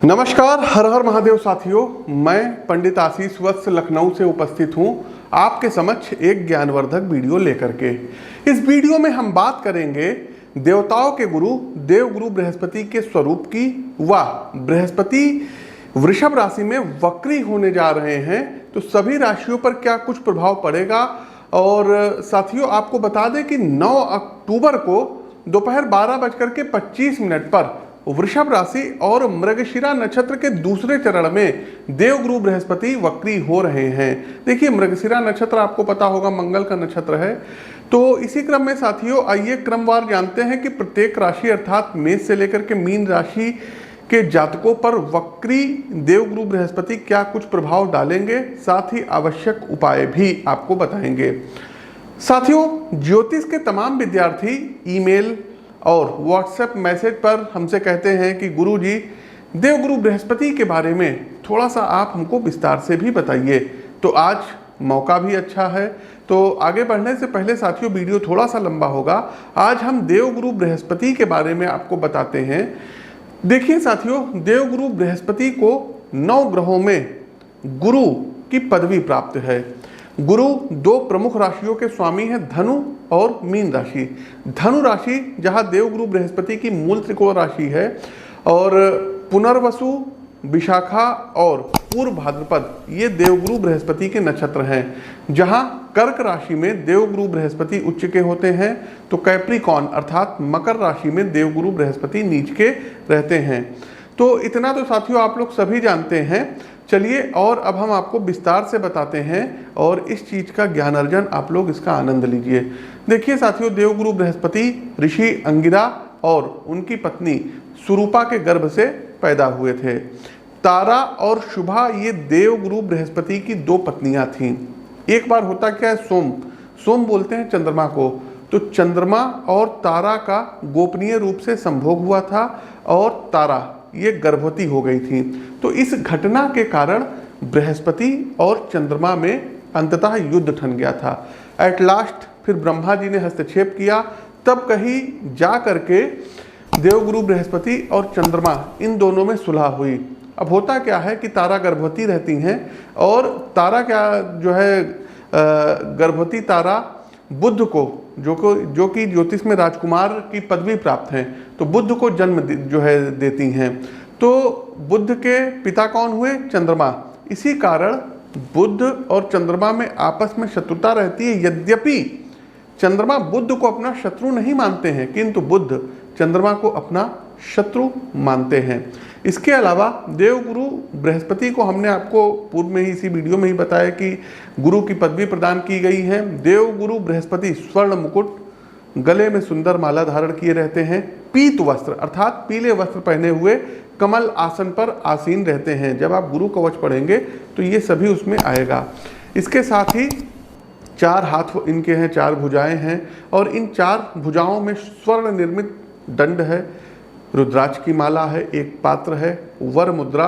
नमस्कार, हर हर महादेव साथियों। मैं पंडित आशीष वत्स लखनऊ से उपस्थित हूं आपके समक्ष एक ज्ञानवर्धक वीडियो लेकर के। इस वीडियो में हम बात करेंगे देवताओं के गुरु देवगुरु बृहस्पति के स्वरूप की। व बृहस्पति वृषभ राशि में वक्री होने जा रहे हैं, तो सभी राशियों पर क्या कुछ प्रभाव पड़ेगा। और साथियों, आपको बता दें कि 9 अक्टूबर को दोपहर 12:25 पर वृषभ राशि और मृगशिरा नक्षत्र के दूसरे चरण में देवगुरु बृहस्पति वक्री हो रहे हैं। देखिए, मृगशिरा नक्षत्र आपको पता होगा मंगल का नक्षत्र है। तो इसी क्रम में साथियों, आइए क्रमवार जानते हैं कि प्रत्येक राशि अर्थात मेष से लेकर के मीन राशि के जातकों पर वक्री देवगुरु बृहस्पति क्या कुछ प्रभाव डालेंगे, साथ ही आवश्यक उपाय भी आपको बताएंगे। साथियों, ज्योतिष के तमाम विद्यार्थी ईमेल और व्हाट्सएप मैसेज पर हमसे कहते हैं कि गुरुजी, देवगुरु बृहस्पति के बारे में थोड़ा सा आप हमको विस्तार से भी बताइए। तो आज मौका भी अच्छा है। तो आगे बढ़ने से पहले साथियों, वीडियो थोड़ा सा लंबा होगा। आज हम देवगुरु बृहस्पति के बारे में आपको बताते हैं। देखिए साथियों, देवगुरु बृहस्पति को 9 ग्रहों में गुरु की पदवी प्राप्त है। गुरु 2 प्रमुख राशियों के स्वामी हैं, धनु और मीन राशि। धनु राशि जहां देवगुरु बृहस्पति की मूल त्रिकोण राशि है, और पुनर्वसु, विशाखा और पूर्व भाद्रपद ये देवगुरु बृहस्पति के नक्षत्र हैं। जहां कर्क राशि में देवगुरु बृहस्पति उच्च के होते हैं, तो कैप्रिकॉन अर्थात मकर राशि में देवगुरु बृहस्पति नीच के रहते हैं। तो इतना तो साथियों आप लोग सभी जानते हैं। चलिए, और अब हम आपको विस्तार से बताते हैं और इस चीज का ज्ञान अर्जन आप लोग इसका आनंद लीजिए। देखिए साथियों, देवगुरु बृहस्पति ऋषि अंगिरा और उनकी पत्नी सुरूपा के गर्भ से पैदा हुए थे। तारा और शुभा ये देवगुरु बृहस्पति की 2 पत्नियां थीं। एक बार होता क्या है, सोम बोलते हैं चंद्रमा को, तो चंद्रमा और तारा का गोपनीय रूप से संभोग हुआ था और तारा ये गर्भवती हो गई थी। तो इस घटना के कारण बृहस्पति और चंद्रमा में अंततः युद्ध ठन गया था। एट लास्ट फिर ब्रह्मा जी ने हस्तक्षेप किया, तब कहीं जा करके देवगुरु बृहस्पति और चंद्रमा इन दोनों में सुलह हुई। अब होता क्या है कि तारा गर्भवती रहती हैं, और तारा क्या जो है गर्भवती तारा बुध को, जो कि ज्योतिष में राजकुमार की पदवी प्राप्त हैं, तो बुध को जन्म जो है देती हैं। तो बुध के पिता कौन हुए? चंद्रमा। इसी कारण बुध और चंद्रमा में आपस में शत्रुता रहती है। यद्यपि चंद्रमा बुध को अपना शत्रु नहीं मानते हैं, किंतु बुध चंद्रमा को अपना शत्रु मानते हैं। इसके अलावा देवगुरु बृहस्पति को हमने आपको पूर्व में ही इसी वीडियो में ही बताया कि गुरु की पदवी प्रदान की गई है। देवगुरु बृहस्पति स्वर्ण मुकुट, गले में सुंदर माला धारण किए रहते हैं, पीत वस्त्र अर्थात पीले वस्त्र पहने हुए कमल आसन पर आसीन रहते हैं। जब आप गुरु कवच पढ़ेंगे तो ये सभी उसमें आएगा। इसके साथ ही 4 हाथ इनके हैं, 4 भुजाएं हैं, और इन 4 भुजाओं में स्वर्ण निर्मित दंड है, रुद्राक्ष की माला है, एक पात्र है, वर मुद्रा,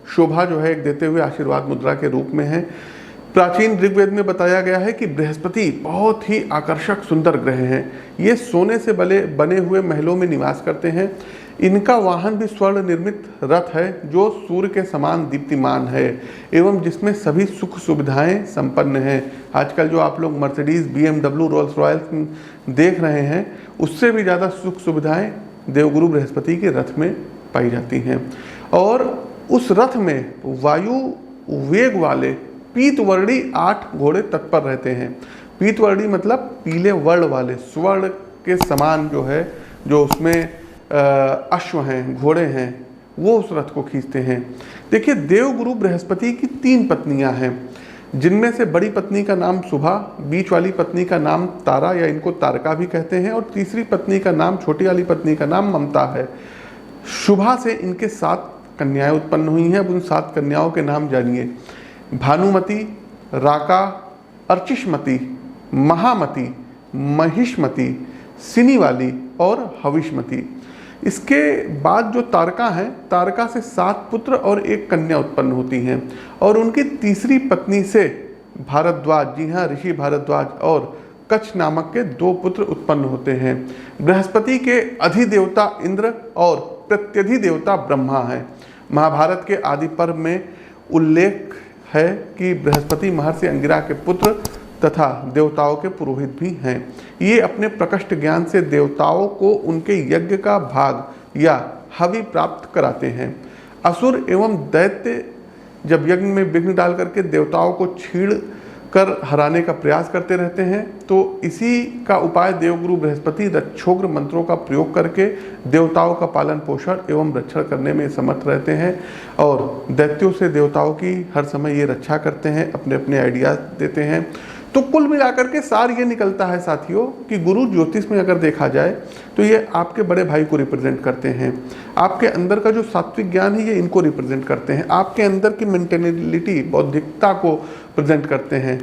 शोभा जो है एक देते हुए आशीर्वाद मुद्रा के रूप में है। प्राचीन ऋग्वेद में बताया गया है कि बृहस्पति बहुत ही आकर्षक सुंदर ग्रह हैं। ये सोने से बने हुए महलों में निवास करते हैं। इनका वाहन भी स्वर्ण निर्मित रथ है, जो सूर्य के समान दीप्तिमान है एवं जिसमें सभी सुख सुविधाएं संपन्न हैं। आजकल जो आप लोग मर्सिडीज, BMW, रोल्स रॉयल्स देख रहे हैं, उससे भी ज़्यादा सुख सुविधाएं देवगुरु बृहस्पति के रथ में पाई जाती हैं। और उस रथ में वायु वेग वाले पीतवर्णी 8 घोड़े तत्पर रहते हैं। पीतवर्णी मतलब पीले वर्ण वाले, स्वर्ण के समान जो है, जो उसमें अश्व हैं, घोड़े हैं, वो उस रथ को खींचते हैं। देखिए, देवगुरु बृहस्पति की 3 पत्नियां हैं, जिनमें से बड़ी पत्नी का नाम शुभा, बीच वाली पत्नी का नाम तारा या इनको तारका भी कहते हैं, और तीसरी पत्नी का नाम, छोटी वाली पत्नी का नाम ममता है। शुभा से इनके 7 कन्याएं उत्पन्न हुई हैं। अब उन 7 कन्याओं के नाम जानिए। भानुमति, राका, अर्चिष्मति, महामति, महिष्मति, सिनी वाली और हविष्मति। इसके बाद जो तारका हैं, तारका से 7 पुत्र और 1 कन्या उत्पन्न होती हैं, और उनकी तीसरी पत्नी से भारद्वाज, जी हाँ, ऋषि भारद्वाज और कच्छ नामक के 2 पुत्र उत्पन्न होते हैं। बृहस्पति के अधिदेवता इंद्र और प्रत्यधिदेवता ब्रह्मा है। महाभारत के आदि पर्व में उल्लेख है कि बृहस्पति महर्षि अंगिरा के पुत्र तथा देवताओं के पुरोहित भी हैं। ये अपने प्रकृष्ट ज्ञान से देवताओं को उनके यज्ञ का भाग या हवि प्राप्त कराते हैं। असुर एवं दैत्य जब यज्ञ में विघ्न डाल करके देवताओं को छीड़ कर हराने का प्रयास करते रहते हैं, तो इसी का उपाय देवगुरु बृहस्पति रक्षोग्र मंत्रों का प्रयोग करके देवताओं का पालन पोषण एवं रक्षण करने में समर्थ रहते हैं और दैत्यों से देवताओं की हर समय ये रक्षा करते हैं, अपने अपने आइडियाज देते हैं। तो कुल मिलाकर के सार ये निकलता है साथियों कि गुरु ज्योतिष में अगर देखा जाए तो ये आपके बड़े भाई को रिप्रेजेंट करते हैं। आपके अंदर का जो सात्विक ज्ञान है ये इनको रिप्रेजेंट करते हैं। आपके अंदर की मेंटेलिटी, बौद्धिकता को प्रेजेंट करते हैं।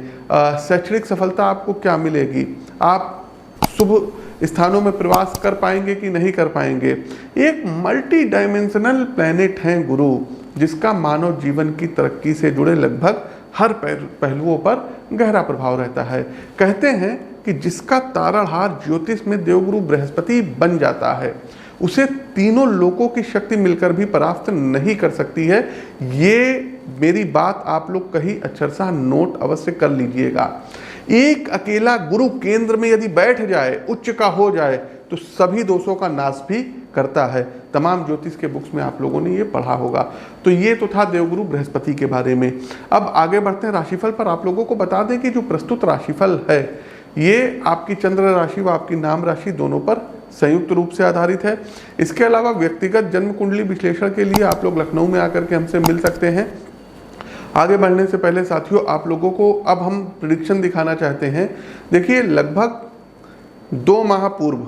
शैक्षणिक सफलता आपको क्या मिलेगी, आप शुभ स्थानों में प्रवास कर पाएंगे कि नहीं कर पाएंगे। एक मल्टी डायमेंशनल प्लैनेट हैं गुरु, जिसका मानव जीवन की तरक्की से जुड़े लगभग हर पहलुओं पर गहरा प्रभाव रहता है। कहते हैं कि जिसका तारनहार ज्योतिष में देवगुरु बृहस्पति बन जाता है उसे तीनों लोकों की शक्ति मिलकर भी परास्त नहीं कर सकती है। ये मेरी बात आप लोग कहीं अक्षरशः नोट अवश्य कर लीजिएगा। एक अकेला गुरु केंद्र में यदि बैठ जाए, उच्च का हो जाए, तो सभी दोषों का नाश भी करता है। तमाम ज्योतिष के बुक्स में आप लोगों ने ये पढ़ा होगा। तो ये तो था देवगुरु बृहस्पति के बारे में। अब आगे बढ़ते हैं राशिफल पर। आप लोगों को बता दें कि जो प्रस्तुत राशिफल है ये आपकी चंद्र राशि व आपकी नाम राशि दोनों पर संयुक्त रूप से आधारित है। इसके अलावा व्यक्तिगत जन्म कुंडली विश्लेषण के लिए आप लोग लखनऊ में आकर के हमसे मिल सकते हैं। आगे बढ़ने से पहले साथियों, आप लोगों को अब हम प्रेडिक्शन दिखाना चाहते हैं। देखिए, लगभग 2 माह पूर्व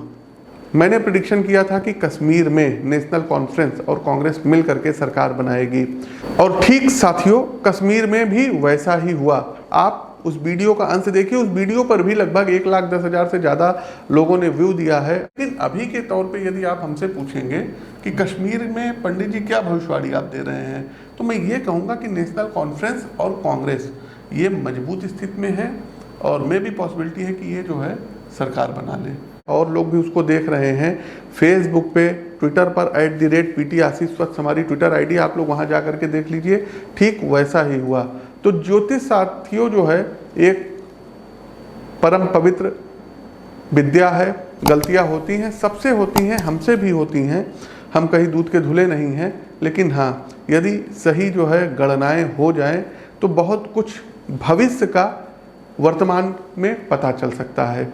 मैंने प्रेडिक्शन किया था कि कश्मीर में नेशनल कॉन्फ्रेंस और कांग्रेस मिल करके सरकार बनाएगी, और ठीक साथियों कश्मीर में भी वैसा ही हुआ। आप उस वीडियो का अंश देखिए, उस वीडियो पर भी लगभग 1,10,000 से ज़्यादा लोगों ने व्यू दिया है। लेकिन अभी के तौर पे यदि आप हमसे पूछेंगे कि कश्मीर में पंडित जी क्या भविष्यवाणी आप दे रहे हैं, तो मैं ये कहूँगा कि नेशनल कॉन्फ्रेंस और कांग्रेस ये मजबूत स्थिति में है और मे भी पॉसिबिलिटी है कि ये जो है सरकार बना ले। और लोग भी उसको देख रहे हैं फेसबुक पे, ट्विटर पर @PT आशीष वत्स हमारी ट्विटर आईडी, आप लोग वहाँ जा करके देख लीजिए। ठीक वैसा ही हुआ। तो ज्योतिष साथियों जो है एक परम पवित्र विद्या है। गलतियाँ होती हैं, सबसे होती हैं, हमसे भी होती हैं। हम कहीं दूध के धुले नहीं हैं। लेकिन हाँ, यदि सही जो है गणनाएं हो जाएं तो बहुत कुछ भविष्य का वर्तमान में पता चल सकता है।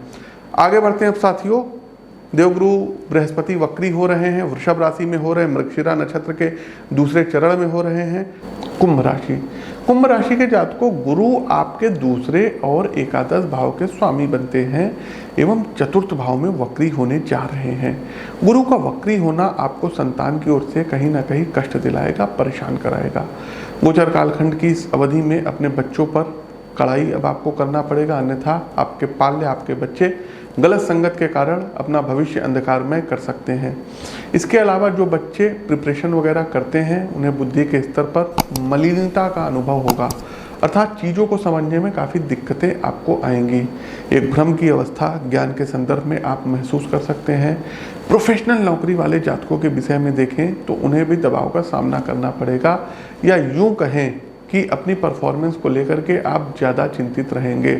आगे बढ़ते हैं अब साथियों। देवगुरु बृहस्पति वक्री हो रहे हैं, वृषभ राशि में हो रहे हैं, मृगशिरा नक्षत्र के दूसरे चरण में हो रहे हैं। कुंभ राशि के जातकों, गुरु आपके दूसरे और एकादश भाव के स्वामी बनते हैं एवं चतुर्थ भाव में वक्री होने जा रहे हैं। गुरु का वक्री होना आपको संतान की ओर से कहीं ना कहीं कष्ट दिलाएगा, परेशान कराएगा। गोचर कालखंड की इस अवधि में अपने बच्चों पर कड़ाई अब आपको करना पड़ेगा, अन्यथा आपके पाल्य आपके बच्चे गलत संगत के कारण अपना भविष्य अंधकारमय कर सकते हैं। इसके अलावा जो बच्चे प्रिपरेशन वगैरह करते हैं उन्हें बुद्धि के स्तर पर मलिनता का अनुभव होगा, अर्थात चीज़ों को समझने में काफ़ी दिक्कतें आपको आएंगी। एक भ्रम की अवस्था ज्ञान के संदर्भ में आप महसूस कर सकते हैं। प्रोफेशनल नौकरी वाले जातकों के विषय में देखें तो उन्हें भी दबाव का सामना करना पड़ेगा, या यूँ कहें कि अपनी परफॉर्मेंस को लेकर के आप ज़्यादा चिंतित रहेंगे।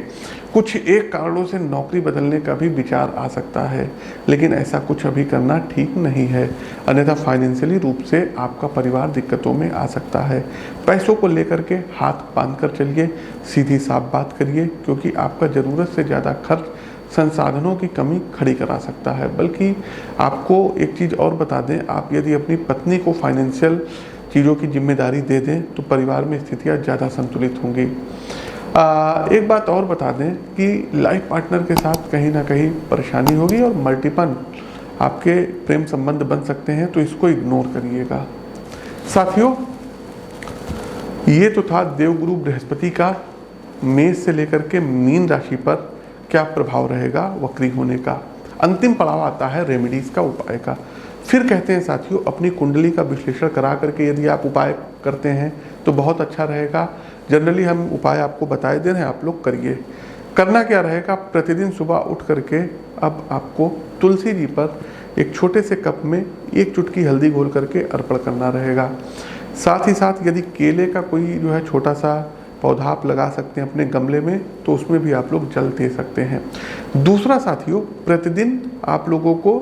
कुछ एक कारणों से नौकरी बदलने का भी विचार आ सकता है, लेकिन ऐसा कुछ अभी करना ठीक नहीं है, अन्यथा फाइनेंशियली रूप से आपका परिवार दिक्कतों में आ सकता है। पैसों को लेकर के हाथ बांध कर चलिए, सीधी साफ बात करिए, क्योंकि आपका ज़रूरत से ज़्यादा खर्च संसाधनों की कमी खड़ी करा सकता है। बल्कि आपको एक चीज़ और बता दें, आप यदि अपनी पत्नी को फाइनेंशियल चीज़ों की जिम्मेदारी दे दें तो परिवार में स्थितियाँ ज़्यादा संतुलित होंगी। एक बात और बता दें कि लाइफ पार्टनर के साथ कहीं ना कहीं परेशानी होगी और मल्टीपल आपके प्रेम संबंध बन सकते हैं, तो इसको इग्नोर करिएगा। साथियों, ये तो था देवगुरु बृहस्पति का मेष से लेकर के मीन राशि पर क्या प्रभाव रहेगा वक्री होने का। अंतिम पड़ाव आता है रेमेडीज का, उपाय का। फिर कहते हैं साथियों, अपनी कुंडली का विश्लेषण करा करके यदि आप उपाय करते हैं तो बहुत अच्छा रहेगा। जनरली हम उपाय आपको बताए दे रहे हैं, आप लोग करिए। करना क्या रहेगा, प्रतिदिन सुबह उठ करके अब आपको तुलसी जी पर एक छोटे से कप में 1 चुटकी हल्दी घोल करके अर्पण करना रहेगा। साथ ही साथ यदि केले का कोई जो है छोटा सा पौधा आप लगा सकते हैं अपने गमले में, तो उसमें भी आप लोग जल दे सकते हैं। दूसरा साथियों, प्रतिदिन आप लोगों को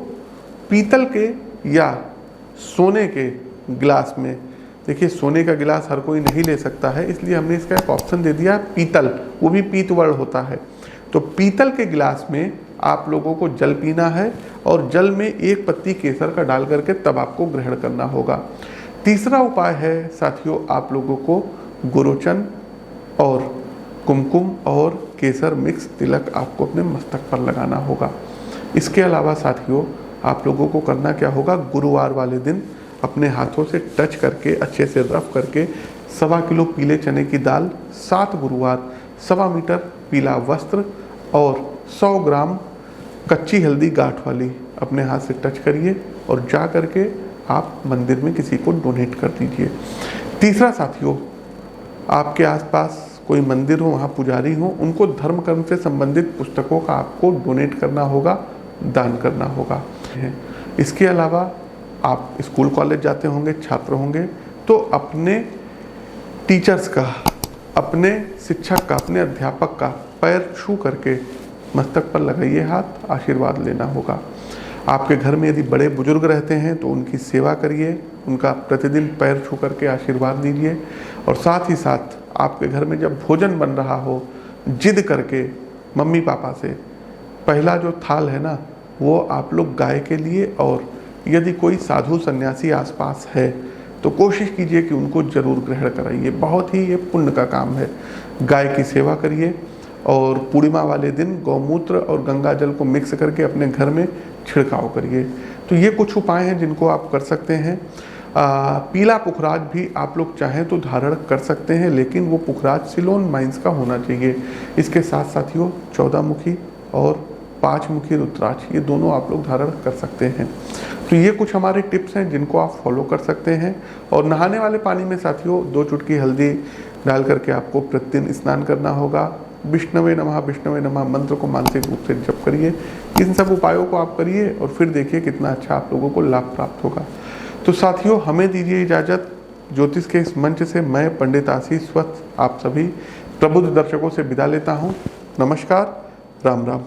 पीतल के या सोने के गिलास में, देखिए सोने का गिलास हर कोई नहीं ले सकता है, इसलिए हमने इसका एक ऑप्शन दे दिया पीतल, वो भी पीतवर्ण होता है। तो पीतल के गिलास में आप लोगों को जल पीना है और जल में 1 पत्ती केसर का डाल करके तब आपको ग्रहण करना होगा। तीसरा उपाय है साथियों, आप लोगों को गुरुचन और कुमकुम और केसर मिक्स तिलक आपको अपने मस्तक पर लगाना होगा। इसके अलावा साथियों, आप लोगों को करना क्या होगा, गुरुवार वाले दिन अपने हाथों से टच करके अच्छे से रफ करके 1.25 किलो पीले चने की दाल, 7 गुरुवार, 1.25 मीटर पीला वस्त्र और 100 ग्राम कच्ची हल्दी गांठ वाली अपने हाथ से टच करिए और जा करके आप मंदिर में किसी को डोनेट कर दीजिए। तीसरा साथियों, आपके आसपास कोई मंदिर हो, वहाँ पुजारी हो, उनको धर्म कर्म से संबंधित पुस्तकों का आपको डोनेट करना होगा, दान करना होगा। इसके अलावा आप स्कूल कॉलेज जाते होंगे, छात्र होंगे, तो अपने टीचर्स का, अपने शिक्षक का, अपने अध्यापक का पैर छू करके मस्तक पर लगाइए हाथ, आशीर्वाद लेना होगा। आपके घर में यदि बड़े बुजुर्ग रहते हैं तो उनकी सेवा करिए, उनका प्रतिदिन पैर छू करके आशीर्वाद लीजिए। और साथ ही साथ आपके घर में जब भोजन बन रहा हो, जिद करके मम्मी पापा से पहला जो थाल है ना, वो आप लोग गाय के लिए, और यदि कोई साधु सन्यासी आसपास है तो कोशिश कीजिए कि उनको जरूर ग्रहण कराइए। बहुत ही ये पुण्य का काम है। गाय की सेवा करिए और पूर्णिमा वाले दिन गौमूत्र और गंगा जल को मिक्स करके अपने घर में छिड़काव करिए। तो ये कुछ उपाय हैं जिनको आप कर सकते हैं। पीला पुखराज भी आप लोग चाहें तो धारण कर सकते हैं, लेकिन वो पुखराज सिलोन माइंस का होना चाहिए। इसके साथ साथियों 14 मुखी और 5 मुखी रुद्राक्ष, ये दोनों आप लोग धारण कर सकते हैं। तो ये कुछ हमारे टिप्स हैं जिनको आप फॉलो कर सकते हैं। और नहाने वाले पानी में साथियों 2 चुटकी हल्दी डाल करके आपको प्रतिदिन स्नान करना होगा। विष्णवे नमः मंत्र को मानसिक रूप से जप करिए। इन सब उपायों को आप करिए और फिर देखिए कितना अच्छा आप लोगों को लाभ प्राप्त होगा। तो साथियों, हमें दीजिए इजाज़त। ज्योतिष के इस मंच से मैं पंडित आशीष वत्स आप सभी प्रबुद्ध दर्शकों से विदा लेता हूँ। नमस्कार, राम राम।